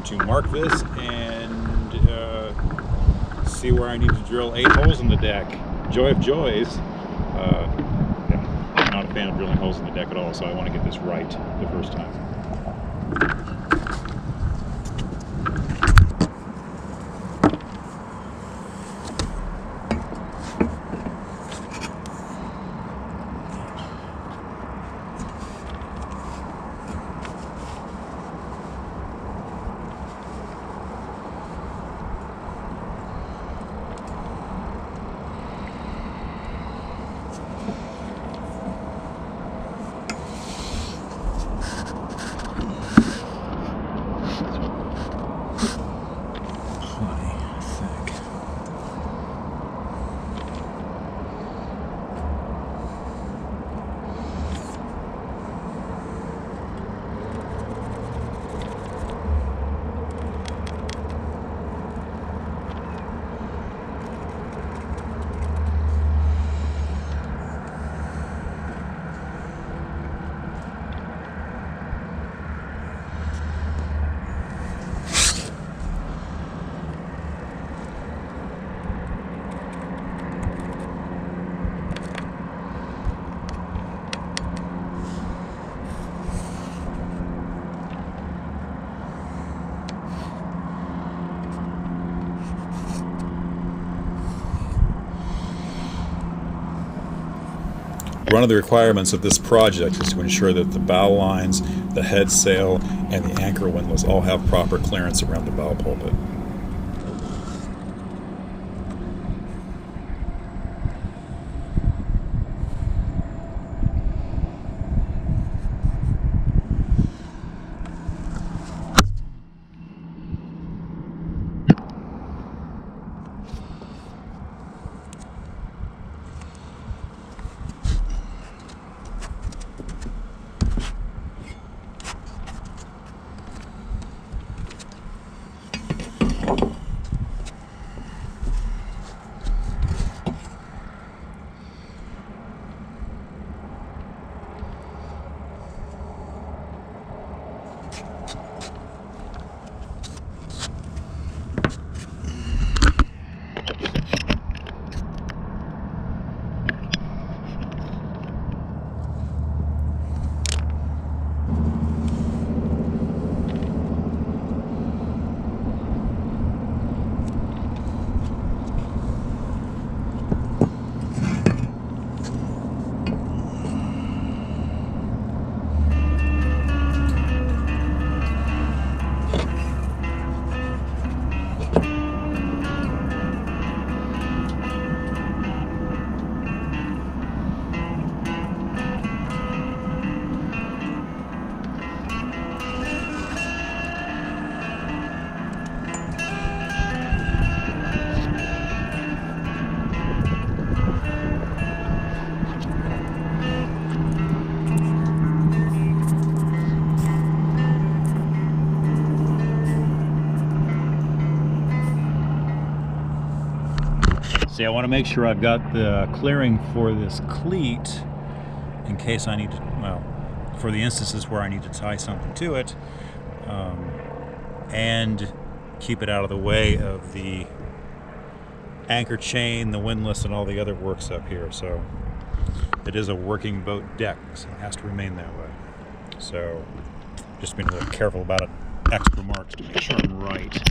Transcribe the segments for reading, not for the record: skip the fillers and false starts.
to mark this and see where I need to drill 8 holes in the deck. Joy of joys. Yeah, I'm not a fan of drilling holes in the deck at all, so I want to get this right the first time. One of the requirements of this project is to ensure that the bow lines, the head sail, and the anchor windlass all have proper clearance around the bow pulpit. See, I want to make sure I've got the clearing for this cleat in case I need to, well, for the instances where I need to tie something to it, and keep it out of the way of the anchor chain, the windlass, and all the other works up here. So it is a working boat deck, so it has to remain that way. So just being a little careful about it, extra marks to make sure I'm right.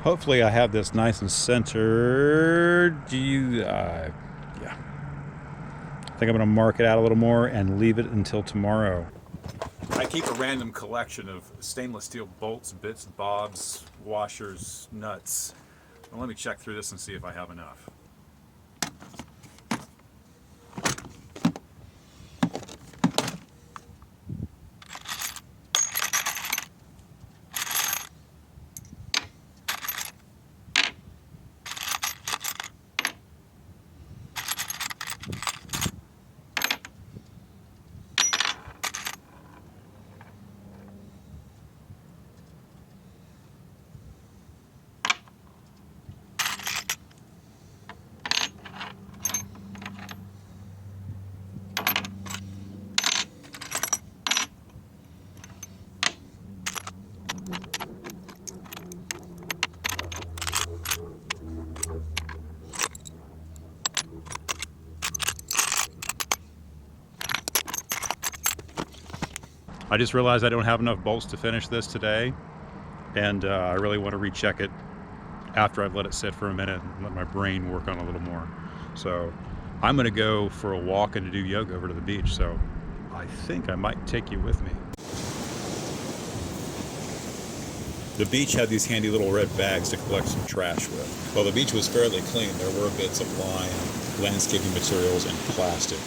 Hopefully I have this nice and centered. Yeah. I think I'm going to mark it out a little more and leave it until tomorrow. I keep a random collection of stainless steel bolts, bits, bobs, washers, nuts. Well, let me check through this and see if I have enough. I just realized I don't have enough bolts to finish this today, and I really want to recheck it after I've let it sit for a minute and let my brain work on it a little more. So I'm going to go for a walk and to do yoga over to the beach, so I think I might take you with me. The beach had these handy little red bags to collect some trash with. While the beach was fairly clean, there were bits of line, landscaping materials, and plastic.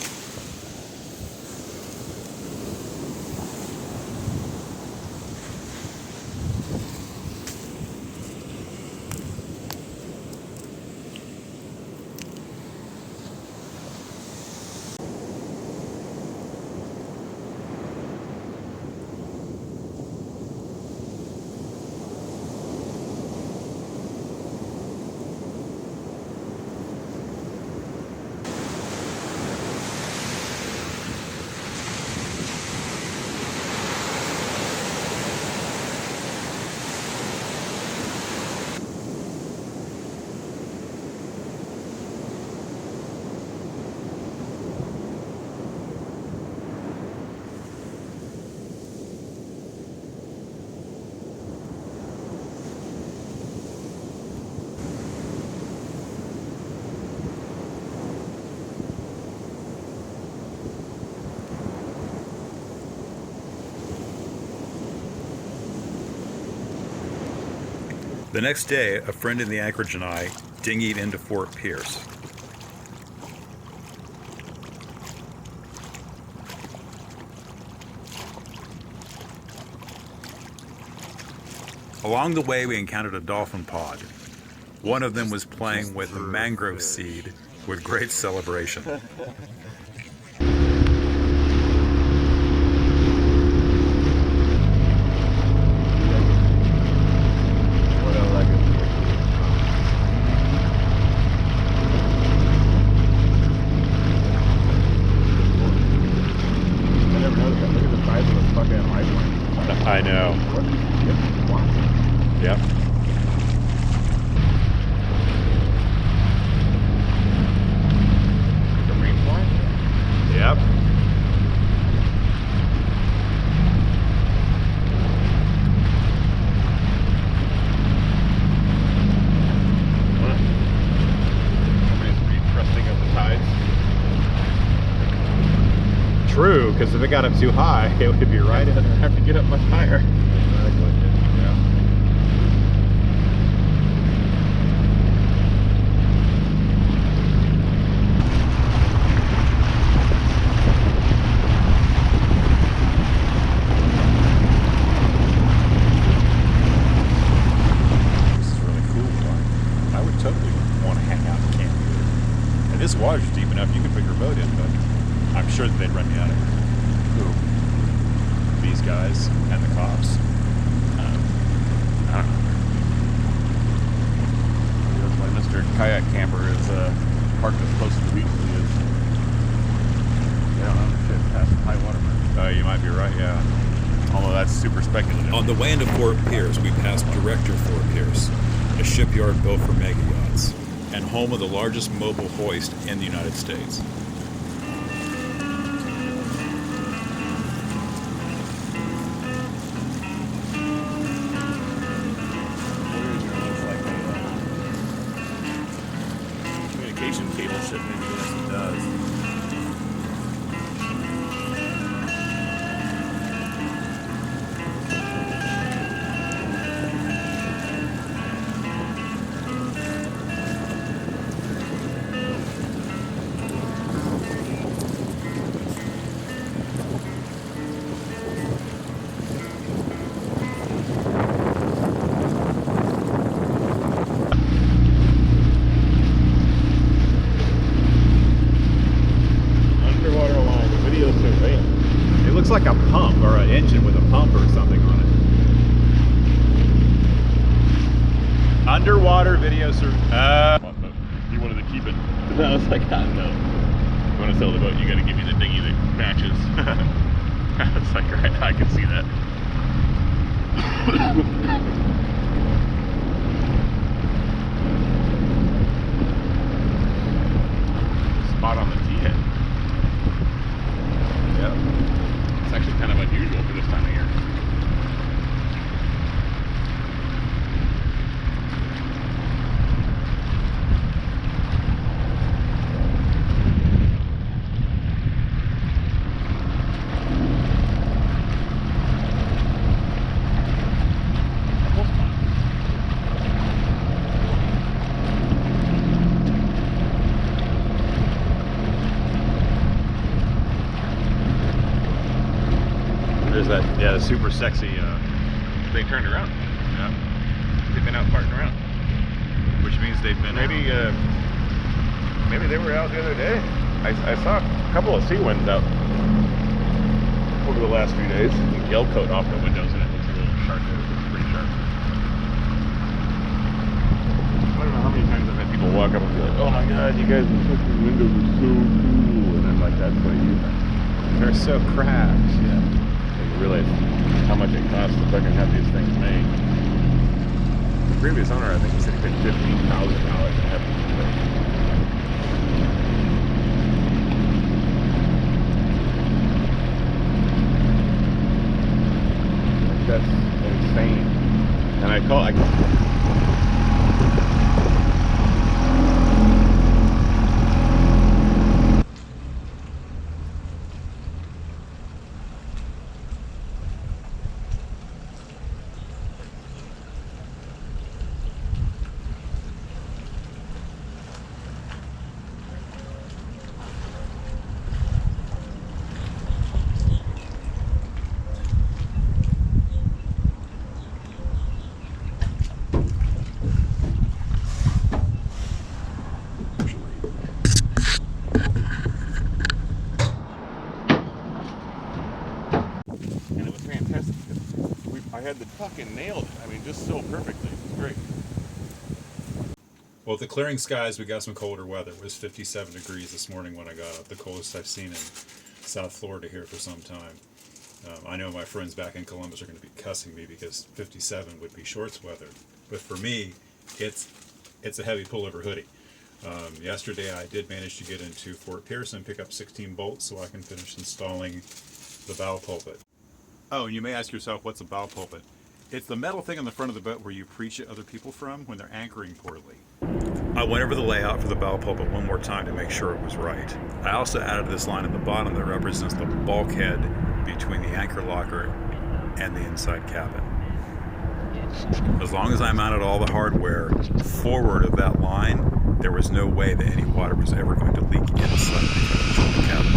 The next day, a friend in the anchorage and I dinghied into Fort Pierce. Along the way, we encountered a dolphin pod. One of them was playing with a mangrove seed with great celebration. I know. Yep. The rain fly? Yep. Somebody's retrusting of the tides. True, because if it got up too high, it would be right in there. Have to get up much higher. Yeah. This is really cool. I would totally want to hang out and camp here. And this water's deep enough you could put your boat in, but I'm sure that they'd run me out of here. Who? These guys and the cops. I don't know. That's why Mr. Kayak Camper is parked as close to the beach as he is. They don't own shit past high water mark. You might be right, yeah. Although that's super speculative. On the way into Fort Pierce, we passed Director Fort Pierce, a shipyard built for mega yachts, and home of the largest mobile hoist in the United States. Communication cable ship, maybe yes it does. Looks like a pump or an engine with a pump or something on it. Underwater video service. You wanted to keep it. I was like, no. You want to sell the boat, you got to give me the dinghy that matches. It's like, right, I can see that. Spot on the T-head. Yep. It's actually kind of unusual for this time Yeah, the super sexy. They turned around. Yeah. They've been out farting around. Which means they've been Maybe maybe they were out the other day. I saw a couple of sea winds out over the last few days. The yellow coat off the windows and it looks a little sharp there. It's pretty sharp. I don't know how many times I've had people walk up and be like, "Oh my God, you guys' fucking windows are so cool," and I'm like, "That's what you." they're so cracked. Yeah. And you realize how much it costs to fucking have these things made. The previous owner, I think, he said he paid $15,000 to have these things. That's insane. And I call. And it was fantastic. I had the fucking nailed it. I mean, just so perfectly. It was great. Well, with the clearing skies, we got some colder weather. It was 57 degrees this morning when I got up, the coldest I've seen in South Florida here for some time. I know my friends back in Columbus are going to be cussing me because 57 would be shorts weather. But for me, it's a heavy pullover hoodie. Yesterday I did manage to get into Fort Pierce and pick up 16 bolts so I can finish installing the bow pulpit. Oh, and you may ask yourself, what's a bow pulpit? It's the metal thing on the front of the boat where you preach at other people from when they're anchoring poorly. I went over the layout for the bow pulpit one more time to make sure it was right. I also added this line at the bottom that represents the bulkhead between the anchor locker and the inside cabin. As long as I mounted all the hardware forward of that line, there was no way that any water was ever going to leak inside the cabin.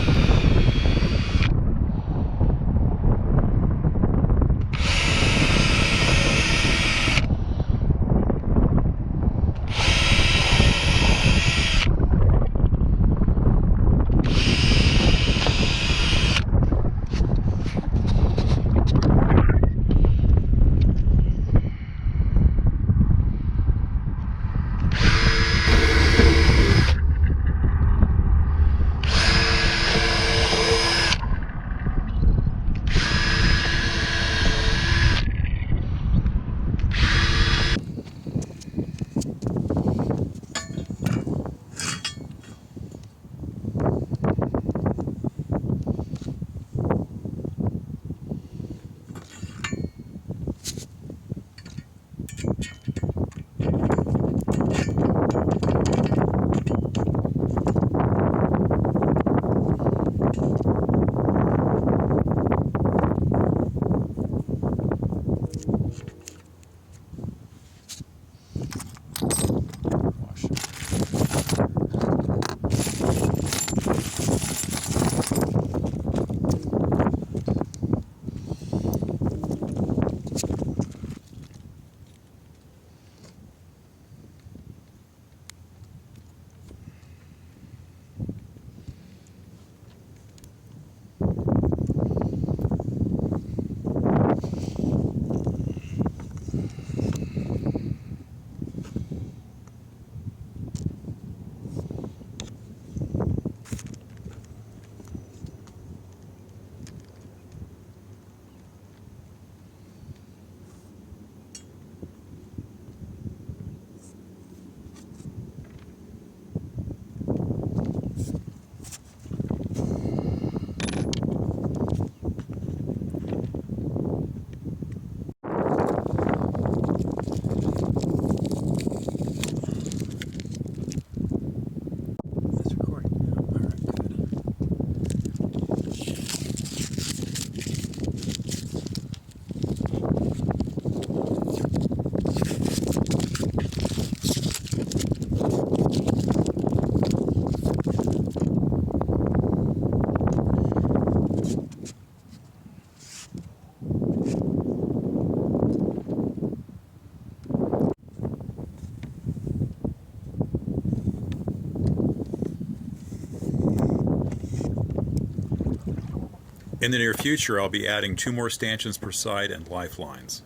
In the near future, I'll be adding 2 more stanchions per side and lifelines.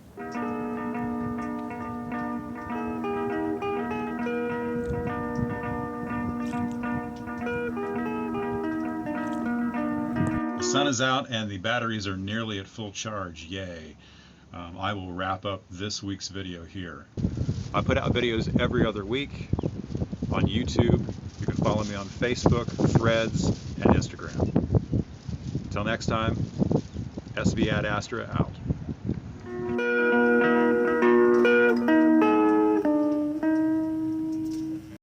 The sun is out and the batteries are nearly at full charge. Yay. I will wrap up this week's video here. I put out videos every other week on YouTube. You can follow me on Facebook, Threads, and Instagram. Until next time, SV Ad Astra out.